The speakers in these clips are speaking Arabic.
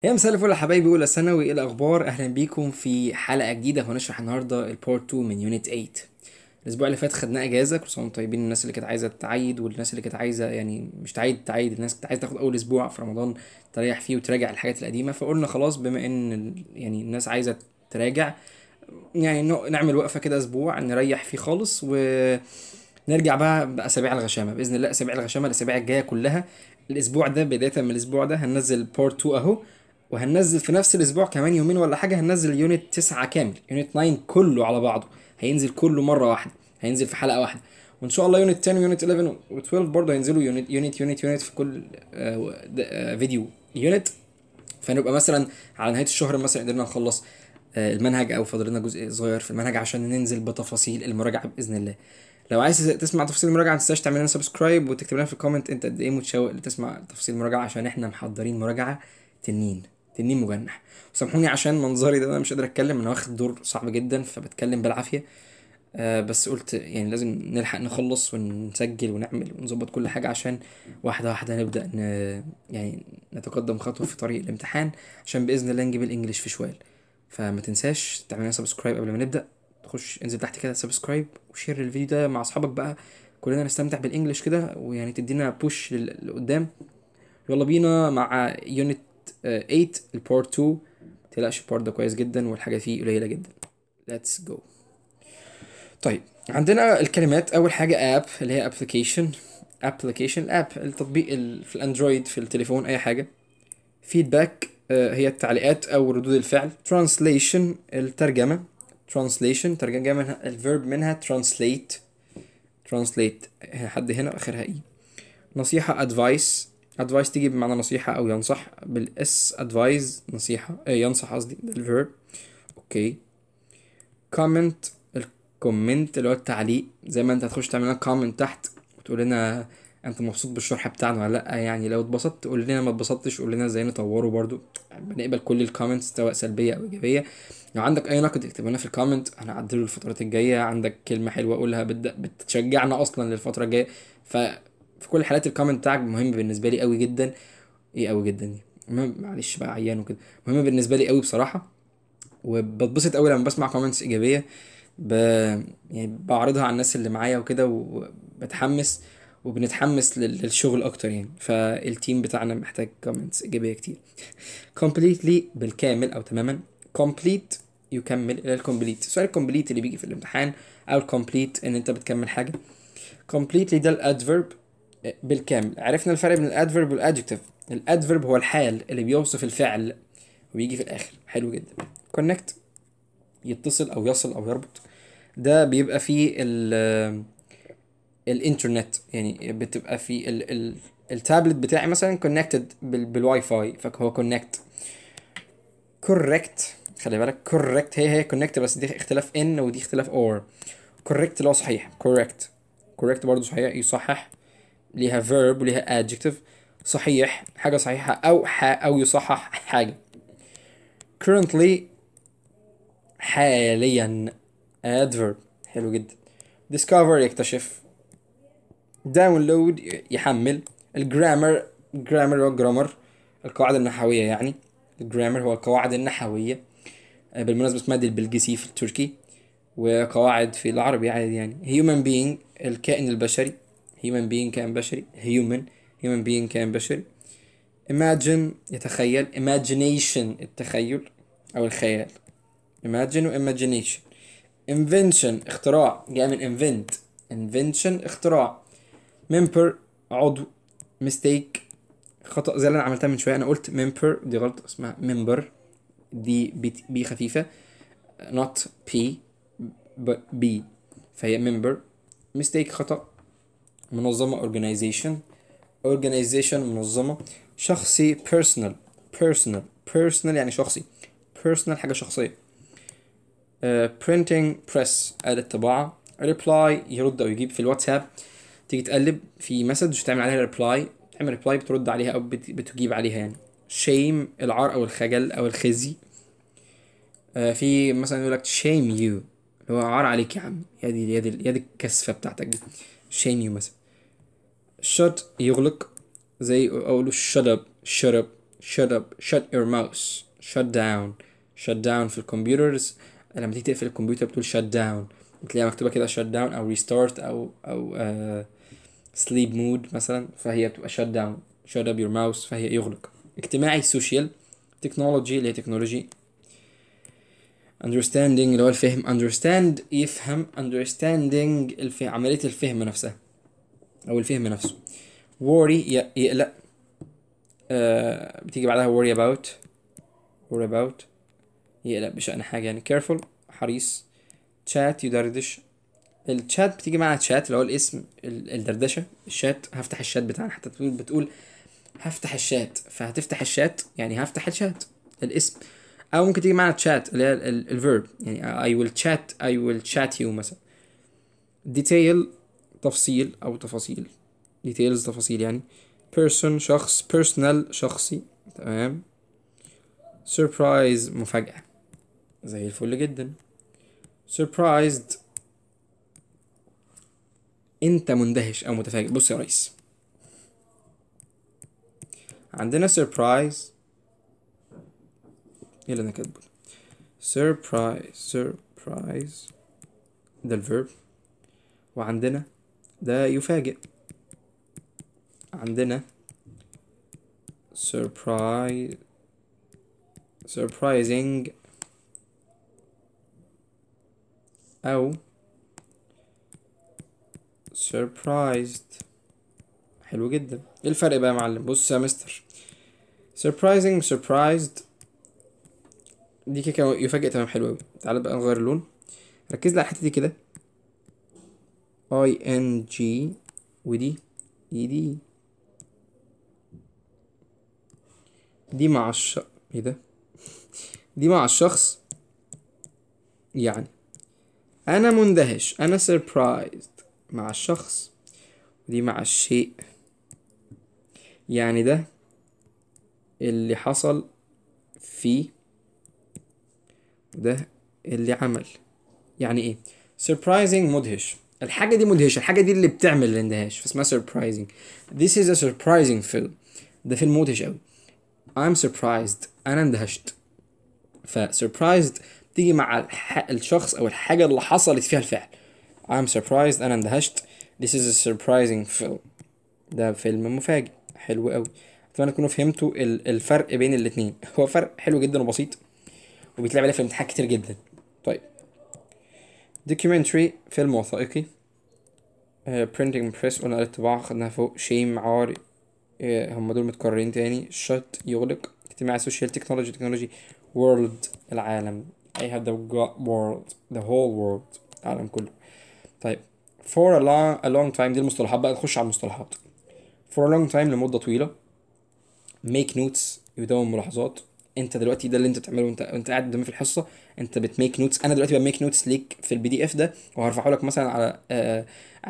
يا مساء الفل يا حبايبي، اولى ثانوي، ايه الاخبار؟ اهلا بيكم في حلقه جديده. هنشرح النهارده البارت 2 من يونت 8. الاسبوع اللي فات خدنا اجازه، كل سنه وانتم طيبين. الناس اللي كانت عايزه تعيد والناس اللي كانت عايزه يعني مش تعيد الناس كانت عايزه تاخد اول اسبوع في رمضان تريح فيه وتراجع الحاجات القديمه. فقلنا خلاص بما ان يعني الناس عايزه تراجع، يعني نعمل وقفه كده اسبوع نريح فيه خالص ونرجع بقى باسابيع الغشامه باذن الله. اسابيع الغشامه الاسابيع الجايه كلها. الاسبوع ده بدايه من الاسبوع ده هننزل بارت 2 اهو، وهننزل في نفس الاسبوع كمان يومين ولا حاجه هننزل يونت 9 كامل. يونت 9 كله على بعضه هينزل كله مره واحده، هينزل في حلقه واحده. وان شاء الله يونت 10 ويونت 11 و12 برضه هينزلوا يونت في كل فيديو يونت. فنبقى مثلا على نهايه الشهر مثلا قدرنا نخلص المنهج، او فاضل لنا جزء صغير في المنهج عشان ننزل بتفاصيل المراجعه باذن الله. لو عايز تسمع تفاصيل المراجعه ما تنساش تعمل لنا سبسكرايب وتكتب لنا في الكومنت انت قد ايه متشوق لتسمع تفاصيل المراجعه، عشان احنا محضرين مراجعه تنين تنين مجنح. وسامحوني عشان منظري ده، انا مش قادر اتكلم، انا واخد دور صعب جدا فبتكلم بالعافيه. بس قلت يعني لازم نلحق نخلص ونسجل ونعمل ونظبط كل حاجة عشان واحدة واحدة نبدأ يعني نتقدم خطوة في طريق الامتحان، عشان بإذن الله نجيب الإنجليش في شوال. فما تنساش تعمل لنا سبسكرايب قبل ما نبدأ. تخش انزل تحت كده سبسكرايب وشير الفيديو ده مع أصحابك بقى، كلنا نستمتع بالإنجليش كده ويعني تدينا بوش لقدام. يلا بينا مع يونت 8 البارت 2. متقلقش البارت ده كويس جدا والحاجة فيه قليلة جدا. Let's go. طيب عندنا الكلمات. اول حاجه اب اللي هي ابلكيشن اب التطبيق في الاندرويد في التليفون اي حاجه. فيدباك هي التعليقات او ردود الفعل. ترانسليشن الترجمه. ترانسليشن ترجمه منها الفيرب منها ترانسليت حد هنا اخرها اي. نصيحه ادفايس تيجي بمعنى نصيحه او ينصح بالاس. ادفايس نصيحه ينصح قصدي، ده الفيرب. اوكي. كومنت الكومنت اللي هو التعليق، زي ما انت هتخش تعمل لنا كومنت تحت وتقول لنا انت مبسوط بالشرح بتاعنا ولا لا. يعني لو اتبسطت قول لنا، ما اتبسطتش قول لنا ازاي نطوره برضو. بنقبل كل الكومنتس سواء سلبيه او ايجابيه. لو عندك اي نقد اكتبه لنا في الكومنت هنعدله الفترات الجايه. عندك كلمه حلوه قولها بتشجعنا اصلا للفتره الجايه. ففي كل الحالات الكومنت بتاعك مهم بالنسبه لي قوي جدا. ايه قوي جدا دي؟ المهم معلش بقى عيان وكده. مهم بالنسبه لي قوي بصراحه، وبتبسط قوي لما بسمع كومنتس ايجابيه. ب... يعني بعرضها على الناس اللي معايا وكده وبتحمس وبنتحمس للشغل اكتر يعني. فالتيم بتاعنا محتاج كومنتس ايجابيه كتير. completely بالكامل او تماما. complete يكمل الى الكومبليت. سؤال الكومبليت اللي بيجي في الامتحان او الكومبليت ان انت بتكمل حاجه. completely ده الادفيرب بالكامل. عرفنا الفرق بين الادفيرب والادجكتيف. الادفيرب هو الحال اللي بيوصف الفعل وبيجي في الاخر. حلو جدا. connect يتصل او يصل او يربط. ده بيبقى فيه الانترنت، يعني بتبقى في التابلت بتاعي مثلا كونكتد بالواي فاي فهو كونكت. كوركت خلي بالك، كوركت هي كونكت بس دي اختلاف ان ودي اختلاف اور. كوركت اللي هو صحيح. كوركت كوركت برضه صحيح، يصحح. ليها verb وليها adjective. صحيح حاجة صحيحة أو يصحح حاجة. currently حاليا adverb. حلو جدا. discover يكتشف. داونلود يحمل. الجرامر جرامر هو جرامر القواعد النحوية يعني. الجرامر هو القواعد النحوية. بالمناسبة اسمها دي البلجيسي في التركي، وقواعد في العربي عادي يعني. human being الكائن البشري. human being كائن بشري. human being كائن بشري. imagine يتخيل. imagination التخيل أو الخيال. imagine و imagination. invention اختراع جاء من invent. invention اختراع. member عضو. mistake خطأ زي اللي انا عملتها من شويه، انا قلت member دي غلط، اسمها member. دي بي خفيفه not p b فهي member. mistake خطأ. منظمه organization منظمه. شخصي personal personal يعني شخصي. personal حاجه شخصيه. printing press آلة طباعة. reply يرد أو يجيب في الواتساب. تيجي تقلب في مسج تعمل عليها reply، تعمل reply بترد عليها أو بتجيب عليها يعني. shame العار أو الخجل أو الخزي. في مثلا يقول لك shame you اللي هو عار عليك يا عم، يا دي الكسفة بتاعتك دي. shame you مثلا. shut يغلق، زي أقوله shut up. shut up, shut your mouse, shut down. shut down في الكمبيوترز لما تيجي تقفل الكمبيوتر بتقول shut down، بتلاقيها مكتوبة كده shut down أو restart أو sleep mode مثلا، فهي بتبقى shut down. shut up your mouse فهي يغلق. اجتماعي social. technology اللي هي تكنولوجي. understanding اللي هو الفهم. understand يفهم. understanding عملية الفهم نفسها أو الفهم نفسه. worry يقلق. بتيجي بعدها worry about. worry about يقلق بشأن حاجة يعني. careful حريص. chat يدردش. الشات بتيجي مع chat اللي هو الاسم الدردشة. الشات هفتح الشات بتاعنا، حتى بتقول هفتح الشات، فهتفتح الشات يعني هفتح الشات الاسم. او ممكن تيجي معنا chat اللي هي الفيرب يعني I will chat you مثلا. detail تفصيل او تفاصيل. details تفاصيل يعني. person شخص. personal شخصي. تمام. surprise مفاجأة. زي الفل جدا. surprised انت مندهش او متفاجئ. بص يا ريس، عندنا surprise ايه اللي انا كاتبه؟ surprise ده الفيرب، وعندنا ده يفاجئ. عندنا surprising او surprised. حلو جدا. ايه الفرق بقى يا معلم؟ بص يا مستر، surprised دي كده يفاجئ. تمام حلو اوي. تعالى بقى نغير اللون. ركز لي على الحته دي كده. ing ودي ed دي مع ايه ده؟ دي مع الشخص يعني انا مندهش، انا surprised مع الشخص، ودي مع الشيء يعني ده اللي حصل فيه، وده اللي عمل. يعني ايه surprising؟ مدهش. الحاجة دي مدهشة، الحاجة دي اللي بتعمل الاندهاش فاسمها surprising. this is a surprising film. ده فيلم مدهش اوي. I'm surprised انا اندهشت. ف surprised تيجي مع الشخص او الحاجة اللي حصلت فيها الفعل. I'm surprised انا اندهشت. this is a surprising film. ده فيلم مفاجئ. حلو قوي. اتمنى تكونوا فهمتوا الفرق بين الاتنين. هو فرق حلو جدا وبسيط وبيتلعب عليه في الامتحان كتير جدا. طيب documentary فيلم وثائقي. printing press قلنا الطباعة خدناها فوق. shame عار. هم دول متكررين تاني. shut يغلق. اجتماعي social. technology world العالم. I have the world the whole world العالم كله. طيب for a long time دي المصطلحات بقى. نخش على المصطلحات. for a long time لمدة طويلة. make notes يدون ملاحظات. انت دلوقتي ده اللي انت بتعمله وانت قاعد قدامي في الحصه، انت بتميك نوتس. انا دلوقتي بميك نوتس ليك في PDF ده، وهرفعه لك مثلا على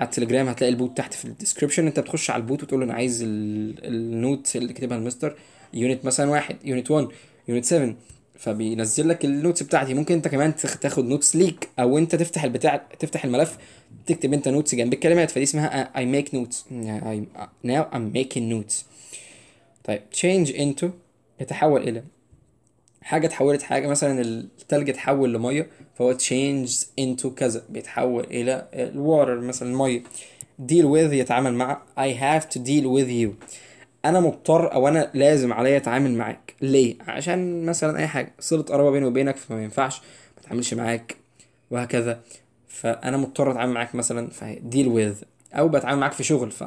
التليجرام. هتلاقي البوت تحت في الديسكربشن. انت بتخش على البوت وتقول له انا عايز النوت اللي كاتبها المستر يونت مثلا 1 يونت 1 يونت 7، فبينزل لك النوتس بتاعتي. ممكن انت كمان تاخد نوتس ليك، او انت تفتح تفتح الملف تكتب انت نوتس جنب الكلمات. فدي اسمها I make notes. now I'm making notes. طيب change into يتحول الى حاجة. اتحولت حاجة مثلا التلج اتحول لمية، فهو changes into كذا، بيتحول الى الواتر مثلا المية. deal with يتعامل مع. I have to deal with you. انا مضطر او انا لازم عليا اتعامل معاك. ليه؟ عشان مثلا اي حاجة صلة قرابة بيني وبينك، فما ينفعش ما اتعاملش معاك وهكذا. فانا مضطر اتعامل معاك مثلا، ف deal with. او بتعامل معاك في شغل، ف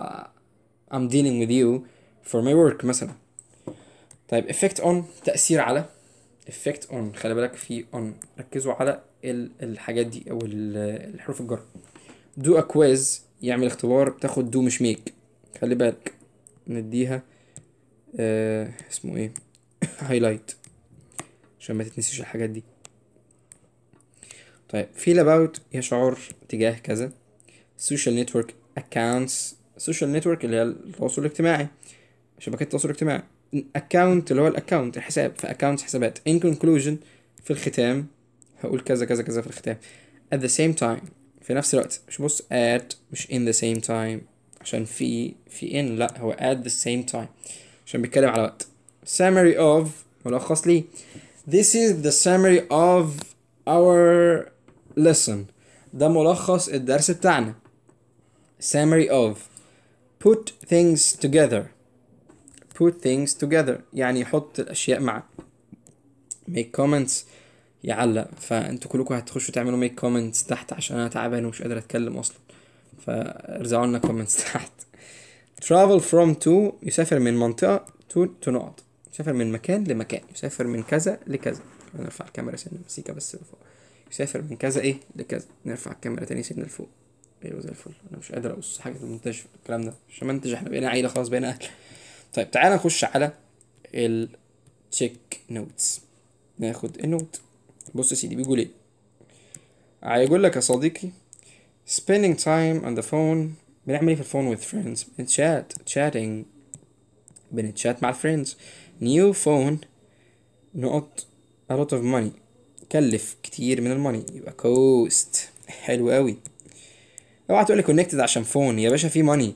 I'm dealing with you for my work مثلا. طيب effect on تأثير على. effect on خلي بالك في on، ركزوا على الحاجات دي او الحروف الجر. do a quiz يعمل اختبار. تاخد do مش make. خلي بالك نديها اسمه ايه highlight عشان ما تتنسيش الحاجات دي. طيب feel about يشعر تجاه كذا. social network accounts. social network اللي هي التواصل الاجتماعي، شبكات التواصل الاجتماعي. account اللي هو الاكونت الحساب، فاكونت حسابات. in conclusion في الختام هقول كذا كذا كذا في الختام. at the same time في نفس الوقت. مش بص at مش in the same time عشان في in، لا هو at the same time عشان بيتكلم على وقت. summary of ملخص لي. This is the summary of our lesson. ده ملخص الدرس بتاعنا. summary of put things together. put things together يعني يحط الأشياء مع. make comments يعلق. فانتوا كلكم هتخشوا تعملوا make comments تحت عشان انا تعبان ومش قادر اتكلم اصلا، فارزعوا لنا comments تحت. travel from to يسافر من منطقة to نقط، يسافر من مكان لمكان، يسافر من كذا لكذا. نرفع الكاميرا سنة مسيكة بس لفوق. يسافر من كذا ايه لكذا. نرفع الكاميرا تاني سنة لفوق. ايوه زي الفل. انا مش قادر اقص حاجة في المونتاج في الكلام ده، مش منتج، احنا بقينا عيلة خلاص، بقينا اهل. طيب تعالى نخش على ال check notes. ناخد النوت. بص يا سيدي بيقول ايه. هيقول لك يا صديقي spending time on the phone. بنعمل ايه في الفون with friends؟ chatting. بنتشات مع الفريندز. new phone نقط a lot of money. كلف كتير من الماني، يبقى cost. حلو قوي. اوعى تقولي connected عشان فون يا باشا، في money.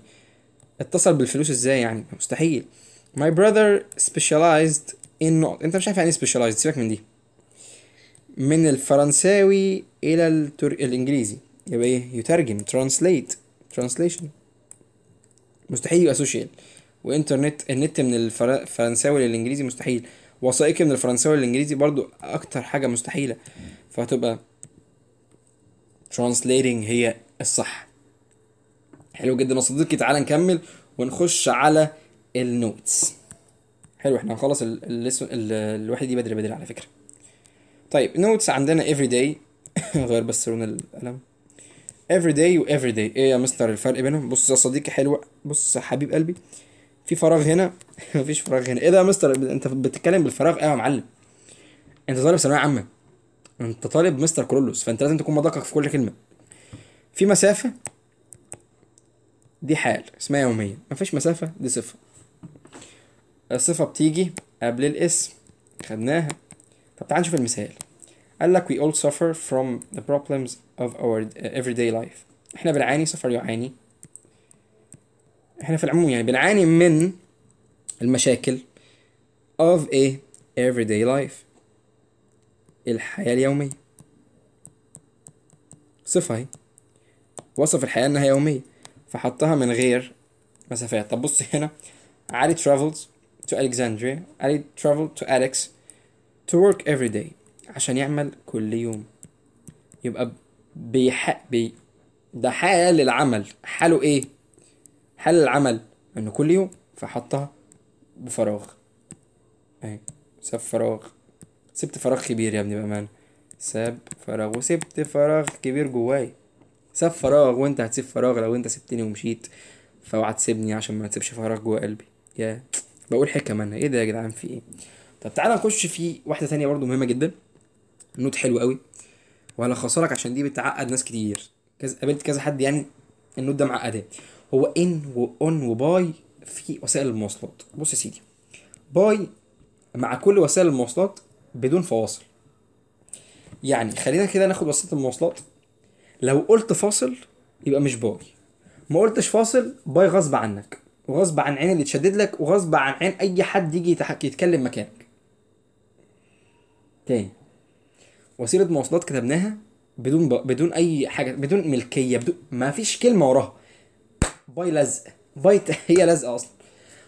اتصل بالفلوس ازاي يعني؟ مستحيل. my brother specialized in نقط. انت مش عارف يعني specialized، سيبك من دي. من الفرنساوي الى الانجليزي، يبقى ايه؟ يترجم translation. مستحيل يبقى سوشيال. وانترنت، النت من الفرنساوي للانجليزي مستحيل. وثائقي من الفرنساوي للانجليزي برضو اكتر حاجة مستحيلة. فهتبقى translating هي الصح. حلو جدا يا صديقي. تعال نكمل ونخش على النوتس. حلو، احنا هنخلص الوحدة دي بدري على فكرة. طيب نوتس عندنا everyday. غير بس لون القلم. everyday و everyday ايه يا مستر الفرق بينهم؟ بص يا صديقي حلوة، بص يا حبيب قلبي، في فراغ هنا مفيش فراغ هنا. ايه ده يا مستر انت بتتكلم بالفراغ؟ ايه يا معلم، انت طالب ثانوية عامة، انت طالب مستر كرولوس، فانت لازم تكون مدقق في كل كلمة. في مسافة دي حال اسمها يومية، مفيش مسافة دي صفة. الصفة بتيجي قبل الاسم، خدناها. طب تعال نشوف المثال. قال لك we all suffer from the problems of our everyday life. احنا بنعاني، suffer يعاني، احنا في العموم يعني بنعاني من المشاكل of a everyday life، الحياة اليومية. صفة هي، وصف الحياة انها يومية، فحطها من غير مسافات. طب بص هنا، علي travels to Alexandria، علي travel to Alex to work every day، عشان يعمل كل يوم. يبقى ده حال العمل. حاله ايه؟ حال العمل انه كل يوم، فحطها بفراغ اهي. ساب فراغ، سبت فراغ كبير يا ابني بأمان. ساب فراغ وسبت فراغ كبير جواي. ساب فراغ، وانت هتسيب فراغ لو انت سبتني ومشيت، فاوعى تسيبني عشان ما تسيبش فراغ جوا قلبي. يا بقول حكم انا، ايه ده يا جدعان، في ايه؟ طب تعالى نخش في واحده تانية برضو مهمه جدا. النوت حلو قوي، وهلخصها لك عشان دي بتعقد ناس كتير. قابلت كذا حد يعني النوت ده معقداه. هو ان واون وباي في وسائل المواصلات. بص يا سيدي، باي مع كل وسائل المواصلات بدون فواصل. يعني خلينا كده ناخد وسيله المواصلات، لو قلت فاصل يبقى مش باي، ما قلتش فاصل باي غصب عنك، وغصب عن عين اللي تشدد لك، وغصب عن عين اي حد يجي يتكلم مكانك. تاني، وسيله مواصلات كتبناها بدون اي حاجه، بدون ملكيه، بدون ما فيش كلمه وراها. باي لزق، باي هي لزقه اصلا.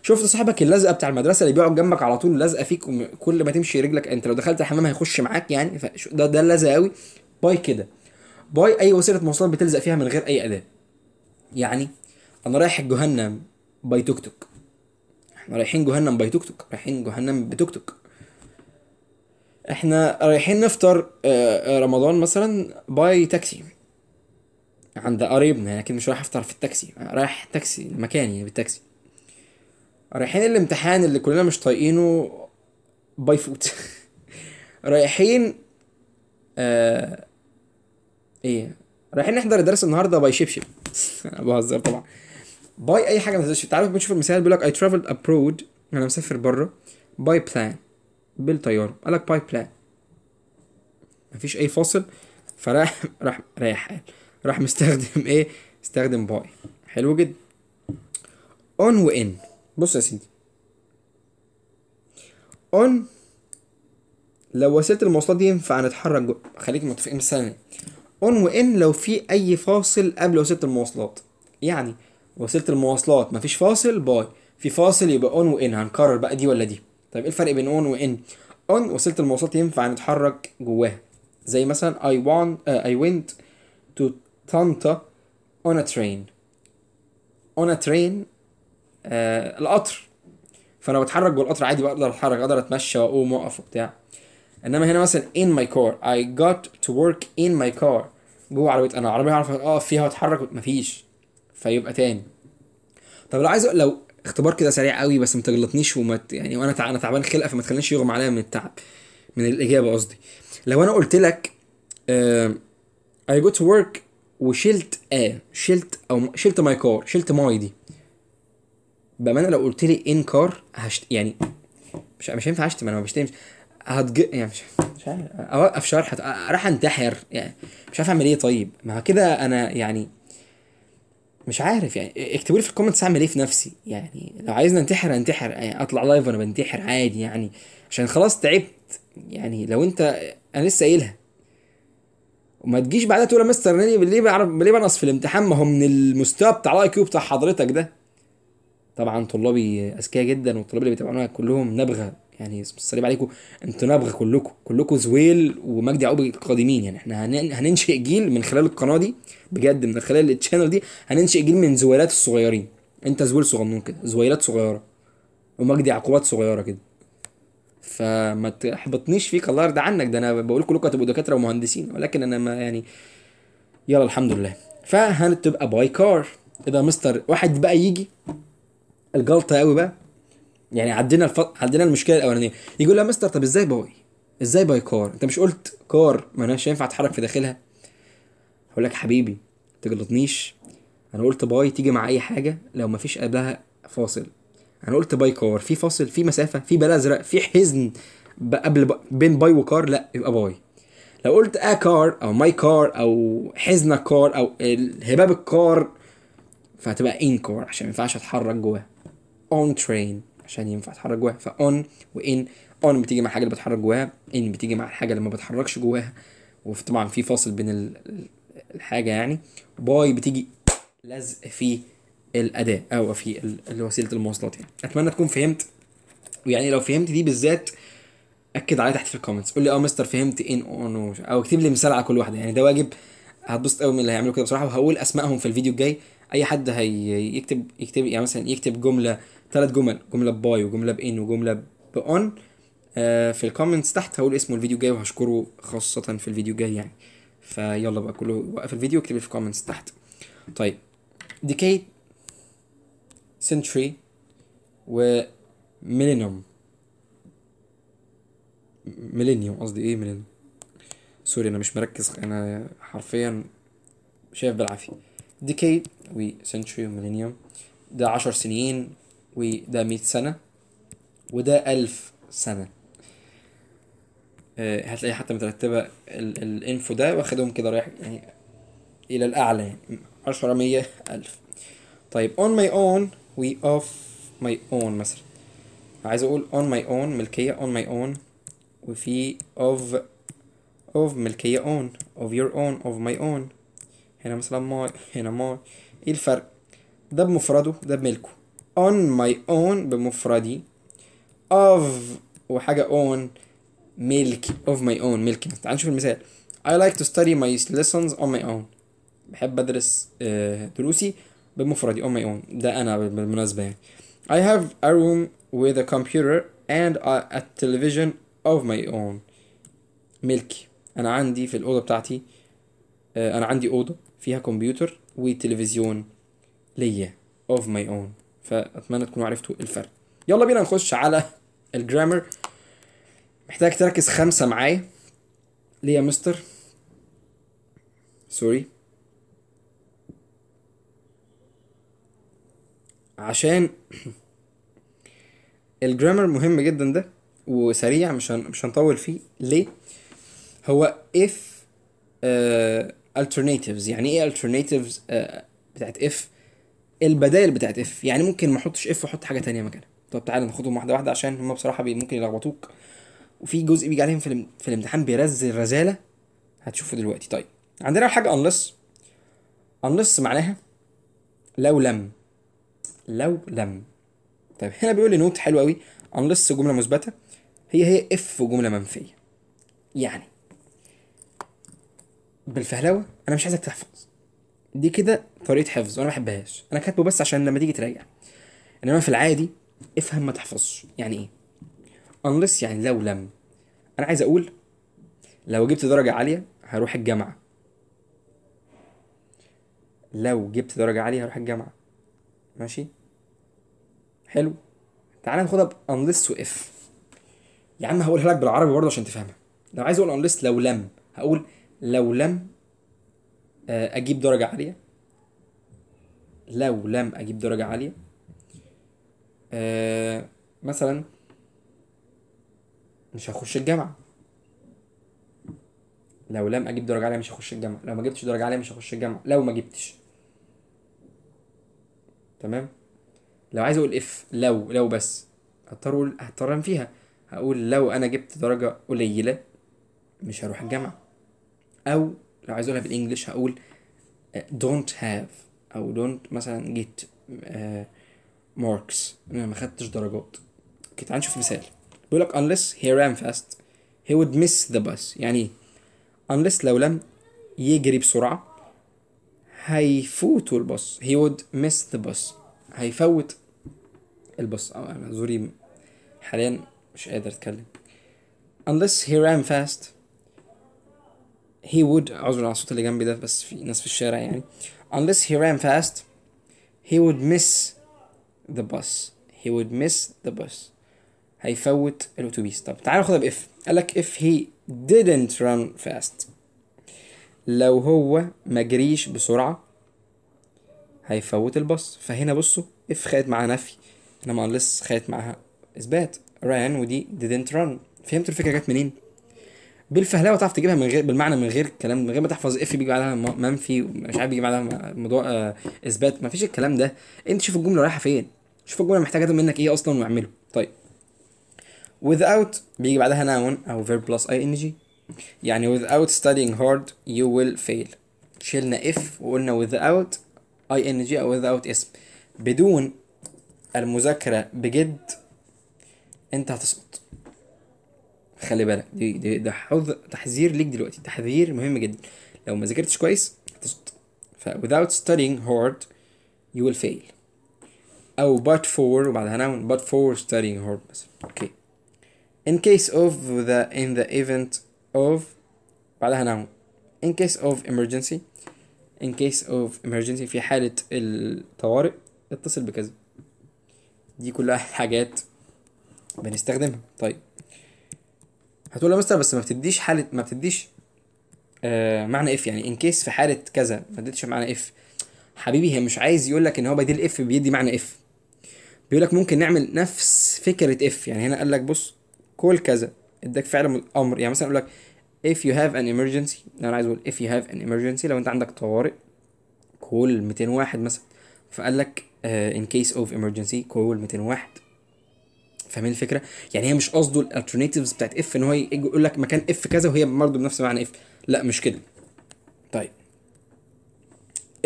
شفت صاحبك اللزقه بتاع المدرسه اللي بيقعد جنبك على طول لازقه فيك، كل ما تمشي رجلك انت لو دخلت الحمام هيخش معاك يعني، ده اللزق قوي. باي كده. باي اي وسيله مواصلات بتلزق فيها من غير اي اداه. يعني انا رايح جهنم باي توك توك، احنا رايحين جهنم باي توك توك، رايحين جهنم بتوك توك. احنا رايحين نفطر رمضان مثلا باي تاكسي عند قريبنا، لكن مش رايح افطر في التاكسي، رايح تاكسي مكاني بالتاكسي. رايحين الامتحان اللي كلنا مش طايقينه باي فوت. رايحين آه ايه، رايحين نحضر الدرس النهارده باي شبشب. بهزر طبعا. باي اي حاجه ما تقدرش تعرف. بنشوف المثال بيقول لك I traveled abroad، انا مسافر بره، باي بلان، بالطياره. قال لك باي بلان، مفيش اي فاصل، فراح راح مستخدم ايه؟ استخدم باي. حلو جدا. اون وان. بص يا سيدي، on لو وسيله المواصلات دي ينفع نتحرك خليك متفقين مثلا. on وان لو في اي فاصل قبل وسيله المواصلات، يعني وسيله المواصلات مفيش فاصل باي، في فاصل يبقى on وان. هنكرر بقى دي ولا دي؟ طيب ايه الفرق بين on وان؟ on وسيله المواصلات ينفع نتحرك جواها، زي مثلا I went to طنطا on a train. on a train القطر، فانا بتحرك جوه القطر عادي، بقدر اتحرك، اقدر اتمشى واقوم واقف وبتاع. انما هنا مثلا in my car I got to work in my car، جوه عربيه، انا عربيه اعرف اقف فيها واتحرك، مفيش. فيبقى تاني. طب لو عايز لو اختبار كده سريع قوي بس ما تغلطنيش يعني وانا انا تعبان خلقه، فما تخلينيش يغمى عليا من التعب من الاجابه قصدي. لو انا قلت لك I go to work وشلت شلت او شلت ماي كار، شلت ماي دي، بامانه لو قلت لي ان كار يعني مش هينفع اشتم، انا ما بشتمش. يعني مش عارف اوقف شرح، راح انتحر يعني. مش عارف اعمل ايه. طيب ما كده انا يعني مش عارف يعني. اكتبوا لي في الكومنتس اعمل ايه في نفسي يعني. لو عايزني انتحر انتحر يعني، اطلع لايف وانا بنتحر عادي يعني، عشان خلاص تعبت يعني. لو انت انا لسه قايلها، وما تجيش بعدها تقول يا مستر ليه بعرف ليه بنقص في الامتحان، ما هو من المستوى بتاع الاي كيو بتاع حضرتك ده. طبعا طلابي اذكياء جدا، والطلاب اللي بيتابعونا كلهم نبغه يعني، اسم الصليب عليكم. انتوا نبغه كلكم زويل ومجدي يعقوب القادمين يعني. احنا هننشئ جيل من خلال القناه دي، بجد من خلال التشانل دي هننشئ جيل من زويلات الصغيرين. انت زويل صغنون كده، زويلات صغيره، ومجدي يعقوبات صغيره كده. فما تحبطنيش فيك، الله يرضى عنك، ده انا بقول كلكم هتبقوا دكاتره ومهندسين، ولكن انا ما يعني. يلا الحمد لله. فهتبقى باي كار. اذا مستر واحد بقى يجي الجلطه قوي بقى يعني، عدينا المشكله الاولانيه، يقول لها مستر طب ازاي باي؟ ازاي باي كار؟ انت مش قلت كار ما اناش ينفع اتحرك في داخلها؟ هقول لك حبيبي ما تغلطنيش، انا قلت باي تيجي مع اي حاجه لو ما فيش قبلها فاصل. انا قلت باي كار في فاصل، في مسافه، في بلا ازرق، في حزن بين باي وكار، لا يبقى باي. لو قلت كار او ماي كار او حزن كار او هباب الكار، فهتبقى ان كار عشان ما ينفعش اتحرك جواها. اون ترين عشان ينفع اتحرك جواها. فاون وان، اون بتيجي مع الحاجه اللي بتحرك جواها، ان بتيجي مع الحاجه اللي ما بتحركش جواها، وطبعا في فاصل بين الحاجه يعني. باي بتيجي لزق في الاداه او في وسيله المواصلات يعني. اتمنى تكون فهمت، ويعني لو فهمت دي بالذات اكد عليها تحت في الكومنتس، قول لي مستر فهمت ان اون، او اكتب لي مثال على كل واحده يعني، ده واجب. هتبسط قوي من اللي هيعملوا كده بصراحه، وهقول اسمائهم في الفيديو الجاي. اي حد يكتب يعني مثلا يكتب جمله، 3 جمل، جمله بباي وجمله بان وجمله باون في الكومنتس تحت، هقول اسمه الفيديو الجاي وهشكره خاصه في الفيديو الجاي يعني. فيلا بقى كله وقف الفيديو واكتب لي في الكومنتس تحت. طيب ديكيد، سنتري، وميلينيوم. ميلينيوم قصدي، ايه ميلينيوم؟ سوري انا مش مركز، انا حرفيا شايف بالعافيه. ديكيد وسنتري وميلينيوم، ده 10 سنين، وده 100 سنة، وده 1000 سنة. هتلاقي حتى مترتبة الانفو ده واخدهم كده رايح يعني إلى الأعلى يعني، 10 100 1000. طيب on my own و off my own مثلا، عايز أقول on my own ملكية on my own، وفي of ملكية on of your own of my own. هنا مثلا my، هنا my. ايه الفرق؟ ده بمفرده ده بملكه. on my own بمفردي، of وحاجة on ملك of my own ملكي. تعال نشوف المثال. I like to study my lessons on my own. بحب أدرس دروسي بمفردي on my own، ده أنا بالمناسبة يعني. I have a room with a computer and a television of my own. ملكي، أنا عندي في الأوضة بتاعتي أنا عندي أوضة فيها كمبيوتر وتلفزيون ليا of my own. فأتمنى تكونوا عرفتوا الفرق. يلا بينا نخش على الجرامر. محتاج تركز 5 معايا. ليه يا مستر؟ سوري. عشان الجرامر مهم جدا ده، وسريع، مش هنطول فيه. ليه؟ هو if alternatives. يعني ايه alternatives بتاعت if؟ البدائل بتاعت if، يعني ممكن ما احطش if واحط حاجه تانية مكانها. طب تعالى ناخدهم واحده واحده عشان هم بصراحه ممكن يلخبطوك، وفي جزء بيجي عليهم في الامتحان بيرزل رزاله هتشوفه دلوقتي. طيب عندنا اول حاجه unless. unless معناها لو لم. لو لم. طيب هنا بيقول لي نوت حلو قوي. unless جمله مثبته، هي اف جمله منفيه. يعني بالفهلوه انا مش عايزك تحفظ، دي كده طريقه حفظ وانا ما بحبهاش، انا كاتبه بس عشان لما تيجي تراجع، انما في العادي افهم ما تحفظش. يعني ايه unless؟ يعني لو لم. انا عايز اقول لو جبت درجه عاليه هروح الجامعه. لو جبت درجه عاليه هروح الجامعه. ماشي، حلو. تعالى ناخدها ب unless و if. يا عم هقولها لك بالعربي برضه عشان تفهمها. لو عايز اقول unless لو لم، هقول لو لم اجيب درجه عاليه. لو لم اجيب درجه عاليه مثلا مش هخش الجامعه. لو لم اجيب درجه عاليه مش هخش الجامعه. لو ما جبتش درجه عاليه مش هخش الجامعه. لو ما جبتش. تمام. لو عايز اقول اف لو بس، هضطر انفيها. هقول لو انا جبت درجه قليله مش هروح الجامعه. او لو عايز اقولها بالانجلش هقول don't have، او don't مثلا get marks، انا ما خدتش درجات. اوكي تعال نشوف مثال. بيقول لك unless he ran fast he would miss the bus. يعني ايه unless؟ لو لم يجري بسرعه هيفوتوا الباص. he would miss the bus، هيفوت الباص. انا زوري حاليا مش قادر اتكلم. unless he ran fast he would، اعذر على الصوت اللي جنبي ده بس في ناس في الشارع يعني. unless he ran fast he would miss the bus. he would miss the bus، هيفوت الاتوبيس. طب تعال ناخدها باف. قالك if he didn't run fast، لو هو ما جريش بسرعة هيفوت الباص. فهنا بصوا اف خدت معاها نفي، انما unless خدت معاها اثبات. ran ودي didn't run. فهمتوا الفكرة جت منين؟ بالفهلاوه تعرف تجيبها من غير بالمعنى، من غير كلام، من غير ما تحفظ اف بيجي بعدها منفي مش عارف بيجي بعدها موضوع اثبات. ما فيش الكلام ده. انت شوف الجمله رايحه فين، شوف الجمله محتاجه منك ايه اصلا واعمله. طيب without بيجي بعدها noun او verb plus ing. يعني without studying hard you will fail. شلنا if وقلنا without ing او without اسم. بدون المذاكره بجد انت هتسقط. خلي بالك، ده تحذير ليك دلوقتي، تحذير مهم جدا. لو ما ذاكرتش كويس هتسقط. ف without studying hard you will fail. او but for وبعدها noun but for studying hard مثلا. اوكي. in case of in the event of بعدها noun in case of emergency. in case of emergency في حالة الطوارئ اتصل بكذا. دي كلها حاجات بنستخدمها. طيب هتقول يا مستر بس ما بتديش حالة، ما بتديش معنى اف. يعني ان كيس في حاله كذا ما اديتش معنى اف. حبيبي هي مش عايز يقول لك ان هو بديل اف بيدي معنى اف، بيقول لك ممكن نعمل نفس فكره اف. يعني هنا قال لك بص كل كذا اداك فعل امر. يعني مثلا يقول لك if you have an emergency، لو انا عايز اقول if you have an emergency لو انت عندك طوارئ كول 201 مثلا. فقال لك in case of emergency كول 201. فاهمين الفكره؟ يعني هي مش قصده الالترناتيفز بتاعت اف ان هو يقول لك مكان اف كذا وهي برضه بنفس معنى اف. لا مش كده. طيب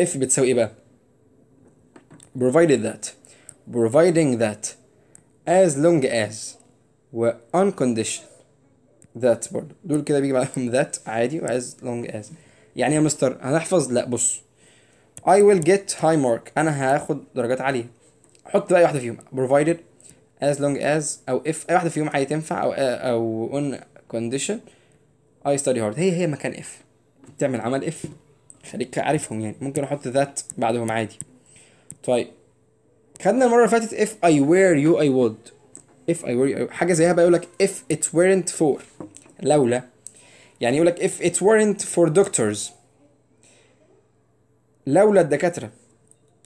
if بتساوي ايه بقى؟ provided that، providing that، as long as، و on condition that. برضه دول كده بيجي بعدهم that عادي و as long as. يعني يا مستر هنحفظ؟ لا بص I will get high mark، انا هاخد درجات عالية. حط بقى اي واحدة فيهم provided as long as او if، اي واحدة فيهم عادي تنفع. او on condition I study hard. هي مكان if تعمل عمل if. خليك عارفهم يعني. ممكن احط that بعدهم عادي. طيب خدنا المرة اللي فاتت if I were you I would. if I were you حاجة زيها بقى يقولك if it weren't for، لولا. يعني يقولك if it weren't for doctors، لولا الدكاترة.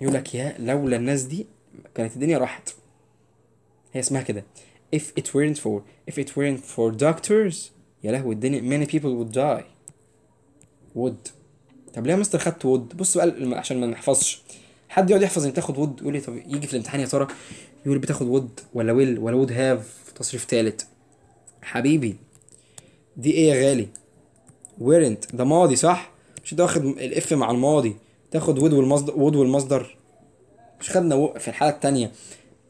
يقولك يا لولا الناس دي كانت الدنيا راحت. هي اسمها كده if it weren't for. if it weren't for doctors يا لهوي الدنيا many people would die. would. طب ليه يا مستر خدت would؟ بص بقى عشان ما نحفظش. حد يقعد يحفظ ان تاخد وود يقول لي طب يجي في الامتحان يا ترى يقول بتاخد وود ولا ويل ولا وود هاف تصريف تالت. حبيبي دي ايه يا غالي؟ ويرنت ده ماضي صح؟ مش انت واخد الاف مع الماضي تاخد وود والمصدر، وود والمصدر. مش خدنا في الحاله التانية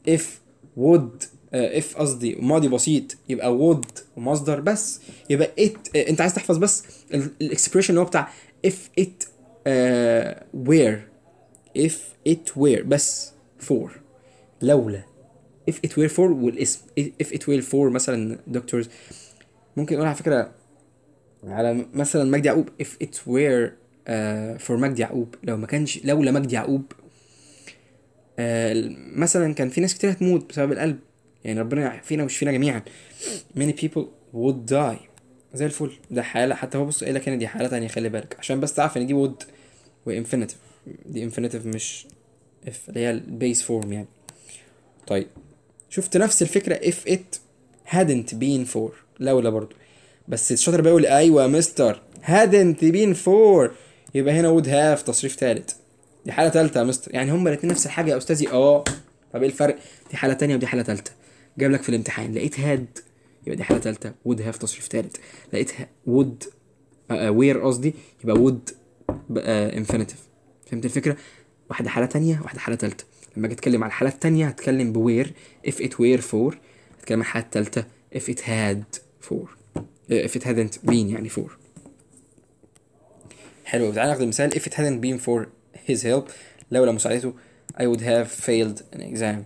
اف وود، اف قصدي ماضي بسيط يبقى وود ومصدر بس. يبقى ات انت عايز تحفظ بس الاكسبريشن اللي هو بتاع اف ات وير، اف ات وير بس فور، لولا اف ات وير فور والاسم اف ات وير فور مثلا دكتورز. ممكن نقول على فكره على مثلا مجدي يعقوب if it were for مجدي يعقوب، لو ما كانش لولا مجدي يعقوب مثلا كان في ناس كتير هتموت بسبب القلب. يعني ربنا يعافينا ويشفينا جميعا. many people would die. زي الفل. ده حالة، حتى هو بص قايل لك هنا دي حالة تانية خلي بالك عشان بس تعرف ان دي would وانفينيتيف. دي انفينيتيف مش if اللي هي البيس فورم يعني. طيب شفت نفس الفكرة if it hadn't been for، لولا برضو. بس الشاطر بيقول ايوه يا مستر hadn't been for، يبقى هنا would have تصريف تالت. دي حالة تالتة يا مستر، يعني هما الاتنين نفس الحاجة يا استاذي. طب ايه الفرق؟ دي حالة تانية ودي حالة تالتة. جاب لك في الامتحان لقيت had يبقى دي حالة تالتة would have تصريف تالت. لقيت would where قصدي يبقى would infinitive. فهمت الفكرة؟ واحدة حالة تانية واحدة حالة تالتة. لما اجي اتكلم على الحالة التانية هتكلم بوير if it were for، هتكلم على الحالة التالتة if it had for، if it hadn't been يعني for. حلو. تعالى ناخد مثال if it hadn't been for his help، لولا مساعدته I would have failed an exam.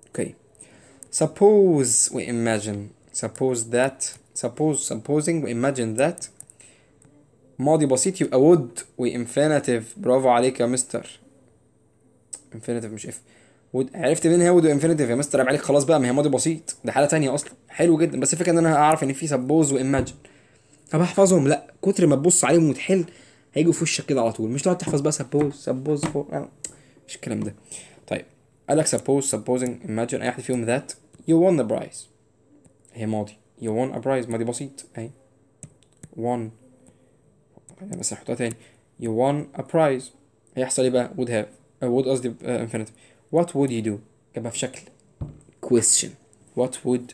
okay. suppose we imagine، supposing we imagine that ماضي بسيط يبقى would وinfinitive. برافو عليك يا مستر. infinitive مش if. عرفت منين هي would وانفينيتيف يا مستر؟ عيب عليك خلاص بقى، ما هي ماضي بسيط، ده حاله تانية اصلا. حلو جدا. بس الفكره ان انا اعرف ان في suppose وايماجن. طب احفظهم؟ لا، كتر ما تبص عليهم وتحل هيجوا في وشك كده على طول. مش تقعد تحفظ بقى suppose for مش الكلام ده. طيب قال لك supposing imagine اي واحد فيهم that you won the prize، هي ماضي you won a prize ماضي بسيط اهي won. بس احطها تاني you won a prize، هيحصل ايه بقى؟ would have would قصدي infinitive. what would you do؟ جابها في شكل question what would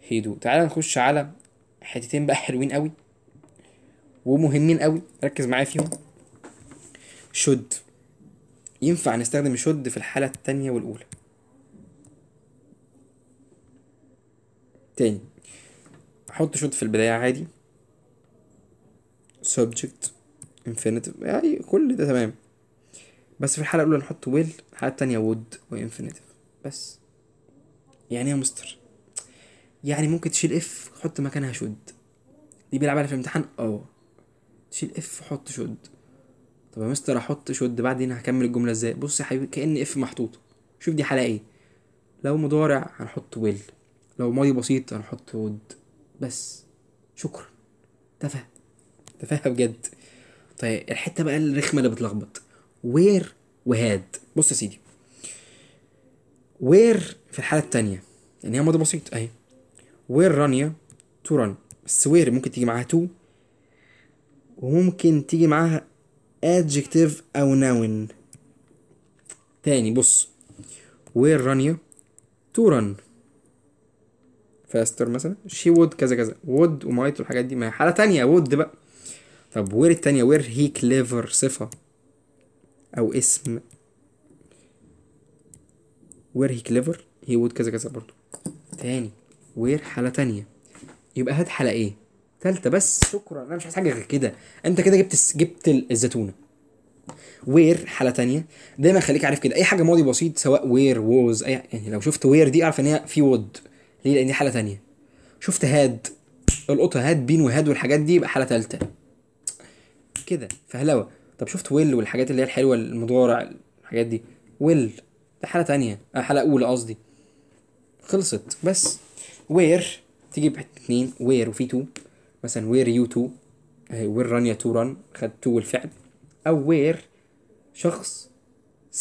he do. تعالى نخش على حتتين بقى حلوين قوي ومهمين قوي، ركز معايا فيهم. should، ينفع نستخدم should في الحالة التانية والأولى. تاني أحط should في البداية عادي subject infinitive يعني كل ده تمام. بس في الحالة الأولى نحط will، الحالة التانية would وinfinitive بس. يعني يا مستر يعني ممكن تشيل اف حط مكانها should، دي بيلعب عليها في الامتحان تشيل اف حط should. طب يا مستر احط should بعدين هكمل الجملة ازاي؟ بص يا حبيبي كأن اف محطوطة. شوف دي حالة ايه، لو مضارع هنحط will، لو ماضي بسيط هنحط would بس. شكرا. تفهم تفهم بجد. طيب الحتة بقى الرخمة اللي بتلخبط where وهاد. بص يا سيدي where في الحالة التانية يعني هي ماضي بسيط اهي where رانيا to run، بس where ممكن تيجي معاها to وممكن تيجي معاها adjective او noun. تاني بص where رانيا to run faster مثلا she would كذا كذا would وmight والحاجات دي ما هي حالة تانية would بقى. طب where التانية where he clever صفة او اسم where he clever he would كذا كذا برضو. تاني where حالة تانية يبقى هات حالة ايه؟ تالتة بس. شكرا انا مش عايز حاجة غير كده. انت كده جبت الزتونة. وير حالة تانية دايما خليك عارف كده اي حاجة ماضي بسيط سواء وير ووز اي يعني لو شفت وير دي اعرف ان هي في وود. ليه؟ لان دي حالة تانية. شفت هاد القطة هاد بين وهاد والحاجات دي يبقى حالة تالتة كده فهلوة. طب شفت ويل والحاجات اللي هي الحلوة المضارع الحاجات دي ويل ده حالة تانية حالة اولى قصدي. خلصت بس. وير تيجي باتنين وير وفي تو مثلا وير يو تو وير رانيا تو ران خد تو والفعل. او وير شخص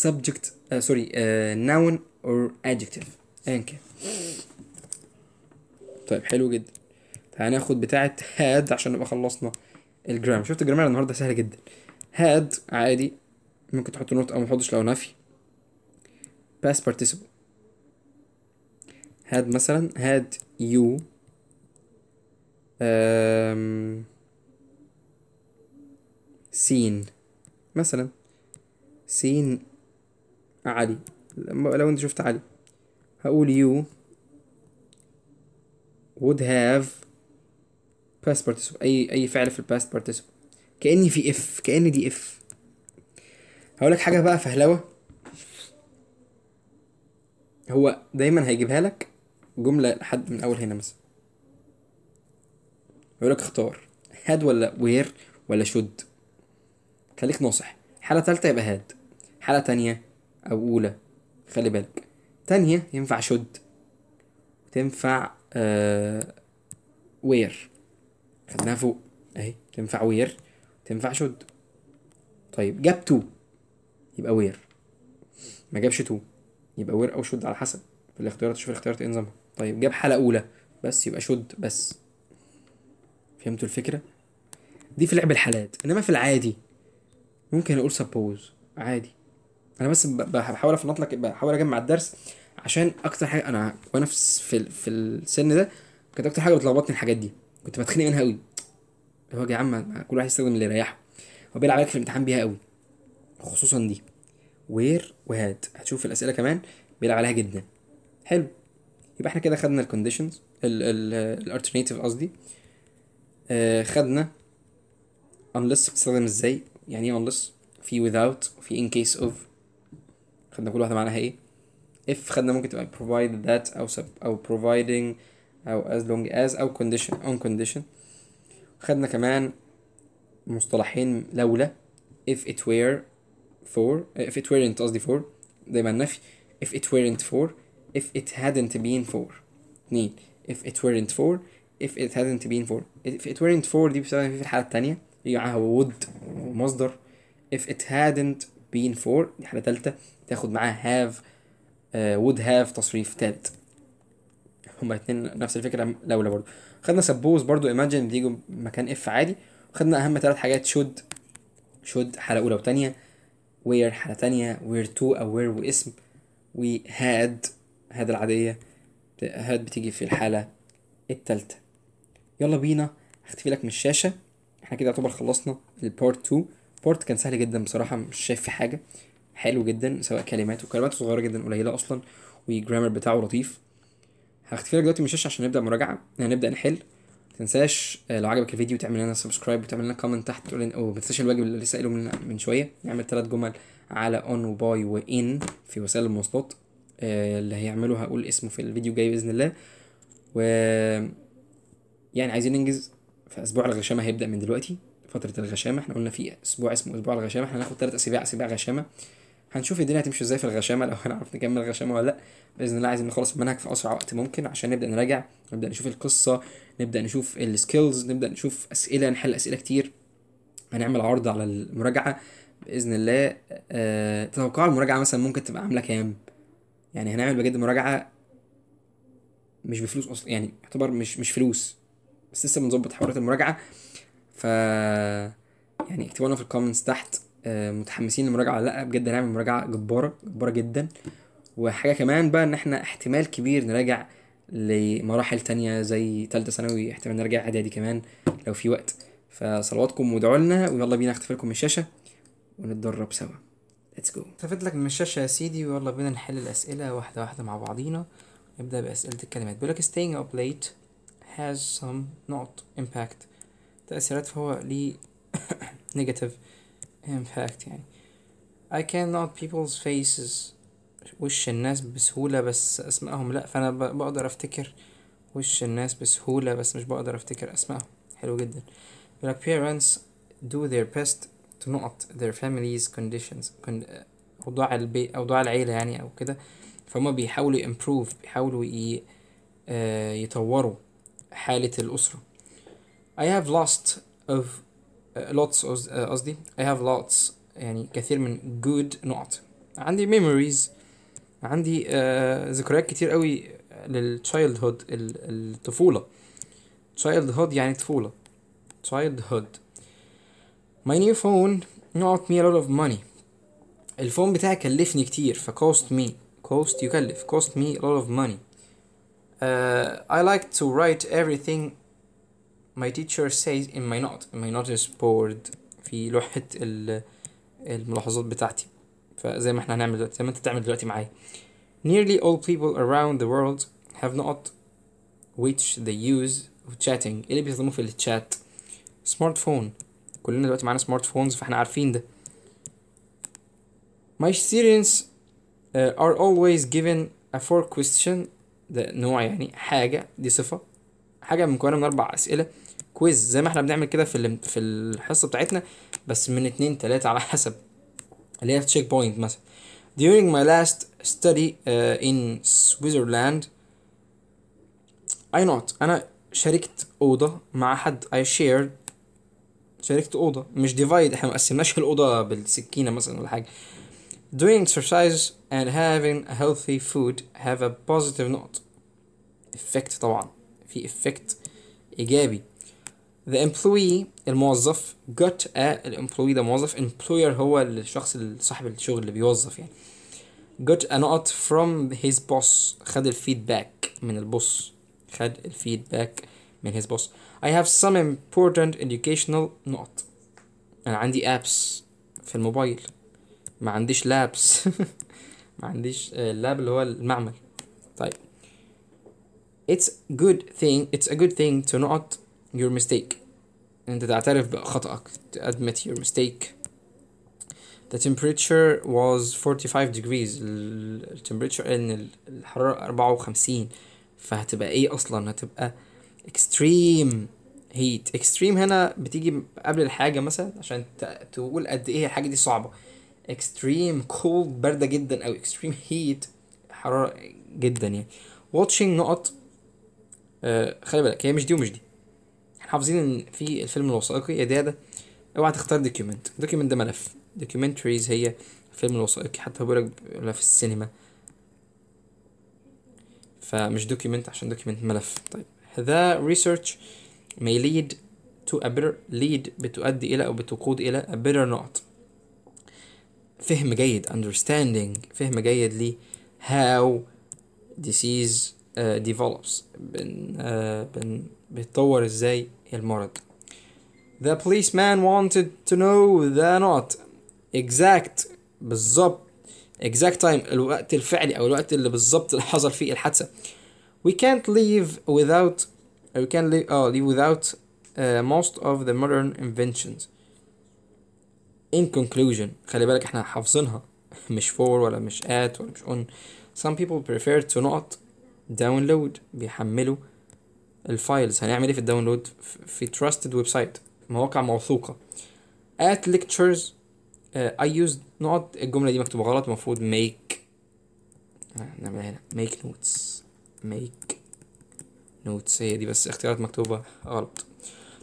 subject sorry noun or adjective ايا كان. طيب حلو جدا. هناخد بتاعة had عشان نبقى خلصنا الجرامر. شفت الجرامر النهارده سهل جدا. had عادي ممكن تحط نوت او محطش لو نفي. past participle had مثلا had you seen مثلا seen علي. لو انت شفت علي هقول you would have past participle. اي فعل في الباست participle كأني في اف، كأن دي اف. هقولك حاجة بقى فهلوة، هو دايما هيجيبها لك جملة لحد من اول هنا مثلا، يقولك اختار had ولا where ولا should. خليك ناصح. حالة تالتة يبقى had، حالة تانية او اولى خلي بالك. تانية ينفع should، تنفع where، خدناها فوق اهي، تنفع where تنفع should. طيب جاب تو يبقى where، ما جابش تو يبقى where او should على حسب في الاختيارات. شوف الاختيارات ايه نظامها. طيب جاب حالة اولى بس يبقى should بس. فهمتوا الفكرة؟ دي في لعب الحالات، انما في العادي ممكن اقول suppose عادي. انا بس بحاول افنط لك، بحاول اجمع الدرس عشان اكتر حاجه انا وانا في السن ده كانت اكتر حاجه بتلخبطني الحاجات دي، كنت بتخنق منها قوي. هو يا عم كل واحد يستخدم اللي يريحه، هو بيلعب عليك في الامتحان بيها قوي، خصوصا دي وير وهاد. هتشوف الاسئله كمان بيلعب عليها جدا. حلو. يبقى احنا كده خدنا الكونديشنز الالترناتيف قصدي. خدنا unless بتستخدم ازاي، يعني ايه unless، في without وفي in case of. خدنا كل واحده معناها ايه. if خدنا ممكن تبقى provided that او providing او as long as او condition on condition. خدنا كمان مصطلحين لولا if it were for if it weren't قصدي for دايما نفي. if it weren't for if it hadn't been for. اتنين if it weren't for if it hadn't been for. if it weren't for دي بتستخدم في الحالة التانية يجي معاها would ومصدر. if it hadn't been for دي حالة تالتة تاخد معاها have would have تصريف تالت. هما اتنين نفس الفكرة لولا برضو. خدنا suppose برضو imagine بتيجي مكان if عادي. وخدنا أهم تلات حاجات should حالة أولى وتانية، where حالة تانية، where to أو where واسم، و had العادية had بتيجي في الحالة التالتة. يلا بينا هختفي لك من الشاشة. احنا كده يعتبر خلصنا البارت 2. بارت كان سهل جدا بصراحة، مش شايف في حاجة، حلو جدا سواء كلماته صغيرة جدا قليلة أصلا، والجرامر بتاعه لطيف. هختفي لك دلوقتي من الشاشة عشان نبدأ مراجعة، هنبدأ نحل. متنساش لو عجبك الفيديو تعمل لنا سبسكرايب وتعمل لنا كومنت تحت تقول لنا، متنساش الواجب اللي لسه قايله من شويه، نعمل 3 جمل على اون وباي وان في وسائل المواصلات. اللي هيعمله هقول اسمه في الفيديو جاي باذن الله. و يعني عايزين ننجز. في اسبوع الغشامه هيبدا من دلوقتي، فتره الغشامه احنا قلنا في اسبوع اسمه اسبوع الغشامه، احنا هناخد 3 اسابيع غشامه. هنشوف الدنيا هتمشي ازاي في الغشامه، لو هنعرف نكمل الغشامه ولا لا. باذن الله عايزين نخلص المنهج في اسرع وقت ممكن عشان نبدا نراجع، نبدا نشوف القصه، نبدا نشوف السكيلز، نبدا نشوف اسئله، نحل اسئله كتير. هنعمل عرض على المراجعه باذن الله. تتوقعوا المراجعه مثلا ممكن تبقى عامله كام؟ يعني هنعمل بجد مراجعه مش بفلوس اصلا، يعني يعتبر مش فلوس، بس لسه بنظبط حوارات المراجعه. ف يعني اكتبوا لنا في الكومنتس تحت متحمسين للمراجعه ولا لا. بجد هنعمل مراجعه جباره جدا. وحاجة كمان بقى ان احنا احتمال كبير نراجع لمراحل تانية زي تالتة ثانوي، احتمال نرجع اعدادي كمان لو في وقت. فصلواتكم وادعوا لنا، ويلا بينا اختفي لكم من الشاشة ونتدرب سوا. ليتس جو. اختفيت لك من الشاشة يا سيدي، ويلا بينا نحل الأسئلة واحدة واحدة مع بعضينا. نبدأ بأسئلة الكلمات. بيقولك staying up late has some not impact. تأثيرات فهو ليه negative impact يعني. I cannot people's faces وش الناس بسهولة بس اسمائهم لا، فانا بقدر افتكر وش الناس بسهولة بس مش بقدر افتكر اسمائهم. حلو جدا. like parents do their best to not their families conditions اوضاع البيت اوضاع العيلة يعني او كده، فهم بيحاولوا improve، بيحاولوا يطوروا حالة الأسرة. I have lost of lots قصدي I have lots يعني كثير من good نقط. عندي memories، عندي ذكريات كتير قوي للchildhood الطفولة. childhood يعني طفولة. childhood. my new phone brought me a lot of money. الفون بتاعي كلفني كتير، ف cost me. cost يكلف. cost me a lot of money. I like to write everything my teacher says in my note. in my notice board. في لوحة الملاحظات بتاعتي. فزي ما احنا هنعمل دلوقتي، زي ما انت تعمل دلوقتي معايا. Nearly all people around the world have not which they use chatting. ايه اللي بيستخدموه في الشات؟ سمارت فون. كلنا دلوقتي معانا سمارت فونز، فاحنا عارفين ده. My students are always given a four question. ده نوع يعني حاجة، دي صفة. حاجة مكونة من 4 أسئلة. كويز زي ما احنا بنعمل كده في الحصة بتاعتنا، بس من 2 3 على حسب، اللي هي تشيك بوينت مثلا. During my last study in Switzerland أنا شاركت أوضة مع حد. شاركت أوضة، مش divide. احنا مقسمناش الأوضة بالسكينة مثلا ولا حاجة. Doing exercise and having a healthy food have a positive note. effect طبعا، في effect إيجابي. The employee الموظف got a الemployee ده موظف. employer هو الشخص صاحب الشغل اللي بيوظف يعني. got a note from his boss. خد الفيدباك من البوس. I have some important educational note. أنا عندي apps في الموبايل، ما عنديش لابس. ما عنديش اللاب اللي هو المعمل. طيب it's a good thing to not your mistake. انت تعترف بخطأك. to admit your mistake. The temperature was 45 degrees. temperature ان الحرارة 54. فهتبقى ايه اصلا؟ هتبقى extreme heat. extreme هنا بتيجي قبل الحاجة مثلا عشان تقول قد ايه الحاجة دي صعبة. extreme cold باردة جدا، او extreme heat حرارة جدا يعني. watching نقط. خلي بالك، هي مش دي ومش دي. احنا حافظين ان في الفيلم الوثائقي يا ده اوعى تختار دوكيومنت ده ملف. documentaries هي فيلم الوثائقي، حتى بيقولك في السينما. فمش دوكيومنت عشان دوكيومنت ملف. طيب the research may lead to a better lead بتؤدي الى او بتقود الى a better not. فهم جيد understanding. فهم جيد ل how disease develops. بيتطور ازاي المرض. The policeman wanted to know the not exact بالظبط exact time الوقت الفعلي او الوقت اللي بالظبط اللي حصل فيه الحادثة. We can't live without most of the modern inventions. In conclusion خلي بالك احنا حافظينها، مش for ولا مش at ولا مش on. Some people prefer to not download. بيحملوا الفايلز. هنعمل ايه في الداونلود؟ في trusted website، مواقع موثوقة. at lectures I used not. الجملة دي مكتوبة غلط، المفروض make. نعملها هنا make notes هي دي، بس اختيارات مكتوبة غلط.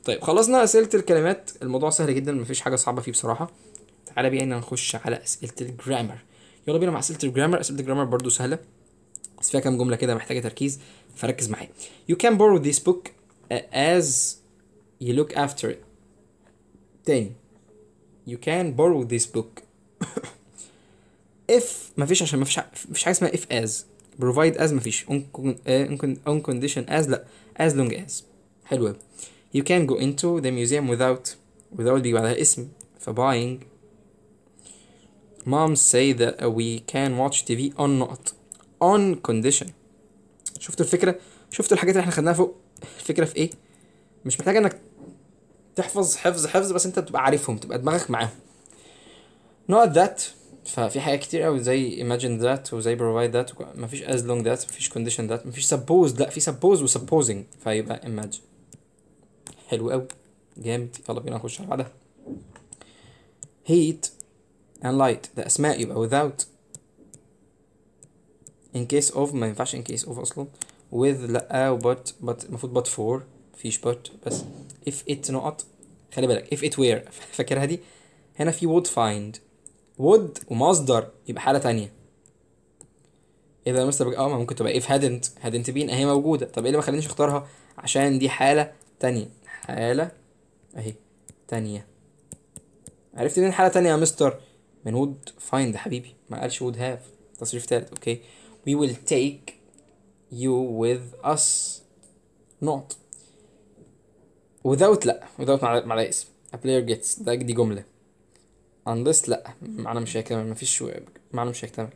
طيب خلصنا أسئلة الكلمات. الموضوع سهل جدا، مفيش حاجة صعبة فيه بصراحة. تعالى بينا نخش على أسئلة الجرامر. يلا بينا مع أسئلة الجرامر. أسئلة الجرامر برضو سهلة، بس فيها كام جملة كده محتاجة تركيز، فركز معايا. You can borrow this book as you look after it. تاني you can borrow this book. if مفيش، عشان مفيش حاجة اسمها if as. provide as مفيش. on condition as لا. as long as. حلوة. you can go into the museum without بيجي بعدها اسم، buying. moms say that we can watch TV on not on condition. شفتوا الفكرة؟ شفتوا الحاجات اللي احنا خدناها فوق؟ الفكرة في ايه؟ مش محتاج انك تحفظ حفظ، بس انت تبقى عارفهم، تبقى دماغك معاهم. not that. ففي حاجات كتير قوي زي imagine that وزي provide that. مفيش as long that، مفيش condition that، مفيش suppose. لا، في suppose و supposing، فيبقى imagine. حلو قوي، جامد. يلا بينا نخش على بعدها. heat and light ده اسماء، يبقى without. in case of ما ينفعش in case of اصلا. with لا، و but المفروض but for، مفيش but. بس if it نقط. خلي بالك if it were، فاكرها دي؟ هنا في would find. would ومصدر يبقى حالة تانية. اذا مستر ما ممكن تبقى if hadn't been اهي موجودة. طب ايه اللي ما خلينيش اختارها؟ عشان دي حالة تانية. حالة اهي تانية. عرفت منين حالة تانية يا مستر؟ من would find يا حبيبي، ما قالش would have. تصريف تالت. اوكي. we will take you with us not. without لا، without مع اسم. a player gets دي جملة. unless لا، معنى مش هيكتمل، مفيش معنى مش هيكتمل.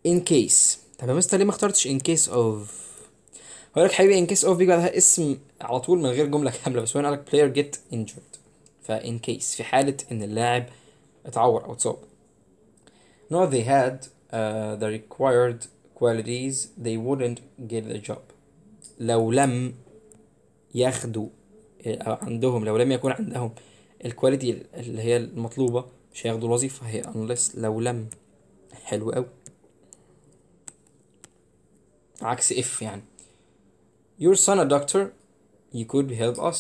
in case. طب يا مستر ليه ما اخترتش in case of؟ هقول لك حبيبي in case of بيجي بعدها اسم على طول من غير جملة كاملة، بس هو قال لك player get injured. ف in case في حالة ان اللاعب اتعور او اتصاب. no they had the required qualities they wouldn't get the job. لو لم ياخدوا أو عندهم، لو لم يكن عندهم الكواليتي اللي هي المطلوبة مش هياخدوا الوظيفة. هي unless لو لم. حلو قوي. عكس if يعني. your son a doctor you could help us.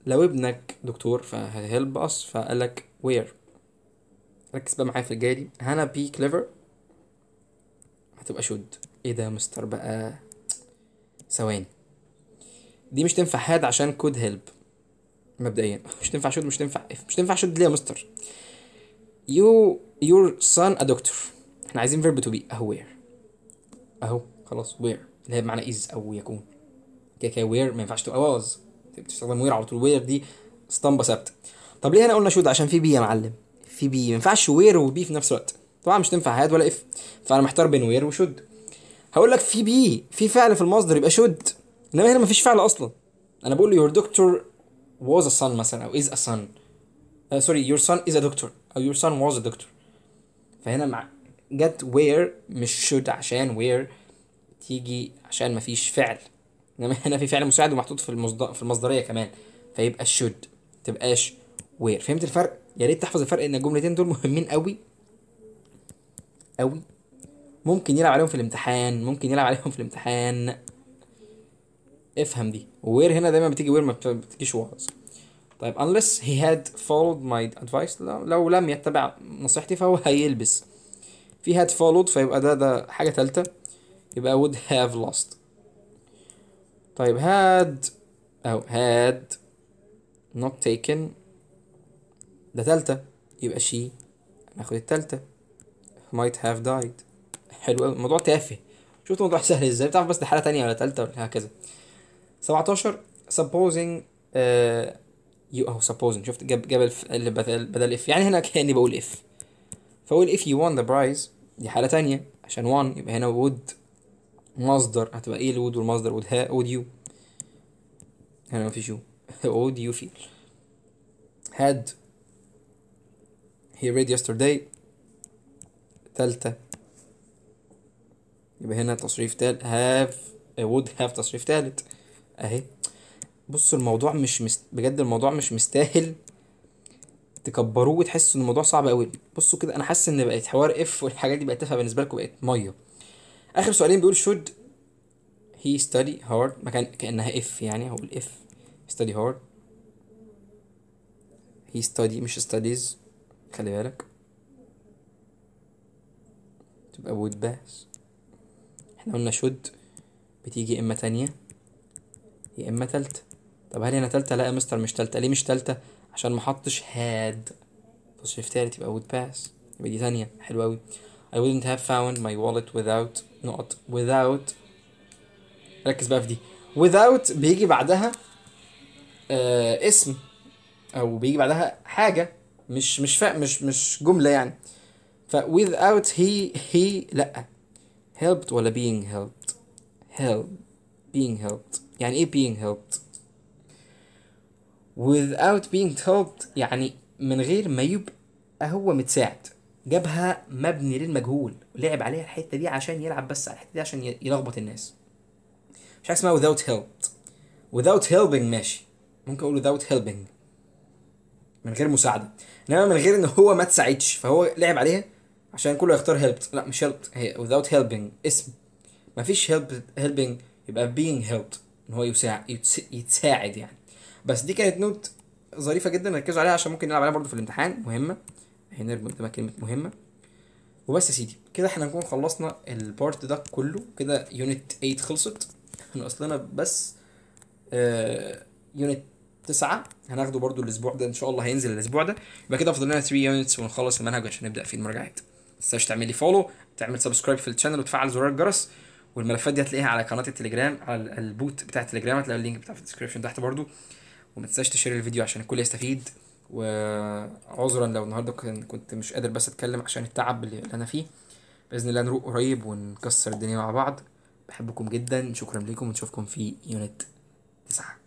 لو ابنك دكتور فهيلب us، فقالك where. ركز بقى معايا في الجاية دي. هانا be clever هتبقى should. ايه ده يا مستر بقى؟ ثواني، دي مش تنفع had عشان could help مبدئيا. مش تنفع should، مش تنفع if. مش تنفع should ليه يا مستر؟ your son a doctor، احنا عايزين verb to be. اهو where، اهو خلاص where اللي هي بمعنى is او يكون. كده كده where ما ينفعش تبقى was، بتستخدم where على طول. where دي اسطمبة ثابتة. طب ليه هنا قلنا should؟ عشان في بي يا معلم، في بي. ما ينفعش where وبي في نفس الوقت، طبعا مش تنفع had ولا if. فانا محتار بين where وشود. هقول لك في بي، في فعل في المصدر يبقى should، انما هنا مفيش فعل اصلا. انا بقول له your doctor was a son مثلا او is a son. sorry your son is a doctor او your son was a doctor. فهنا مع جت where مش should عشان where تيجي عشان مفيش فعل، انما هنا في فعل مساعد ومحطوط في المصدريه كمان، فيبقى should تبقاش where. فهمت الفرق؟ يا ريت تحفظ الفرق، ان الجملتين دول مهمين قوي قوي. ممكن يلعب عليهم في الامتحان، ممكن يلعب عليهم في الامتحان. افهم دي. where هنا دايما بتيجي where، ما بتجيش was. طيب unless he had followed my advice، لو لم يتبع نصيحتي فهو هيلبس. في had followed فيبقى ده حاجة تالتة، يبقى would have lost. طيب had أو had not taken ده تالتة، يبقى she. ناخد التالتة might have died. حلو أوي، الموضوع تافه. شفت الموضوع سهل ازاي؟ بتعرف بس دي حالة تانية ولا تالتة ولا هكذا. 17 supposing يو اهو supposing. شفت جاب اللي بدل if، يعني هنا كأني بقول if. فاقول if you won the prize دي حالة تانية، عشان won يبقى هنا would مصدر. هتبقى ايه الwould والمصدر؟ would you. هنا مفيش you. would you feel. had he read yesterday تالتة، يبقى هنا تصريف تالت. have would have تصريف تالت اهي. بصوا الموضوع مش بجد الموضوع مش مستاهل تكبروه وتحسوا ان الموضوع صعب قوي. بصوا كده، انا حاسس ان بقت حوار اف والحاجات دي بقت تافهه بالنسبه لكم، بقت ميه. اخر سؤالين بيقول should he study hard، ما كانها اف يعني. هقول if study hard he study مش studies، خلي بالك. تبقى would pass. احنا قلنا should بتيجي اما تانية يا اما تالتة. طب هل هنا تالتة؟ لا يا مستر مش تالتة. ليه مش تالتة؟ عشان ما حطش had تصريف تالت، يبقى would pass. يبقى دي تانية. حلو اوي. I wouldn't have found my wallet without. ركز بقى في دي. without بيجي بعدها اسم، او بيجي بعدها حاجة، مش جملة يعني. ف without he لا. helped ولا being helped؟ being helped. يعني ايه being helped؟ without being helped يعني من غير ما يبقى هو متساعد. جابها مبني للمجهول ولعب عليها الحتة دي عشان يلعب بس على الحتة دي عشان يلخبط الناس. مش حاجة اسمها without helped. without helping ماشي، ممكن اقول without helping من غير مساعدة، انما من غير ان هو ما تساعدش فهو لعب عليها عشان كله يختار helped. لا مش helped، هي without helping اسم. مفيش helping يبقى being helped ان هو يتساعد يعني. بس دي كانت نوت ظريفة جدا، ركزوا عليها عشان ممكن نلعب عليها برضه في الامتحان. مهمة، هنرمي قدامها كلمة مهمة. وبس يا سيدي كده احنا نكون خلصنا البارت ده كله كده. يونت 8 خلصت، ناقص لنا بس يونت 9 هناخده برضو الاسبوع ده ان شاء الله، هينزل الاسبوع ده. يبقى كده فاضل لنا 3 يونتس ونخلص المنهج عشان نبدا في المراجعات. ما تنساش تعمل لي فولو، تعمل سبسكرايب في الشانل، وتفعل زرار الجرس. والملفات دي هتلاقيها على قناه التليجرام، على البوت بتاع التليجرام، هتلاقي اللينك بتاع في الديسكربشن تحت برضو. وما تنساش تشير الفيديو عشان الكل يستفيد. وعذرا لو النهارده كنت مش قادر بس اتكلم عشان التعب اللي انا فيه. باذن الله نروق قريب ونكسر الدنيا مع بعض. بحبكم جدا، شكرا لكم، ونشوفكم في يونت 9.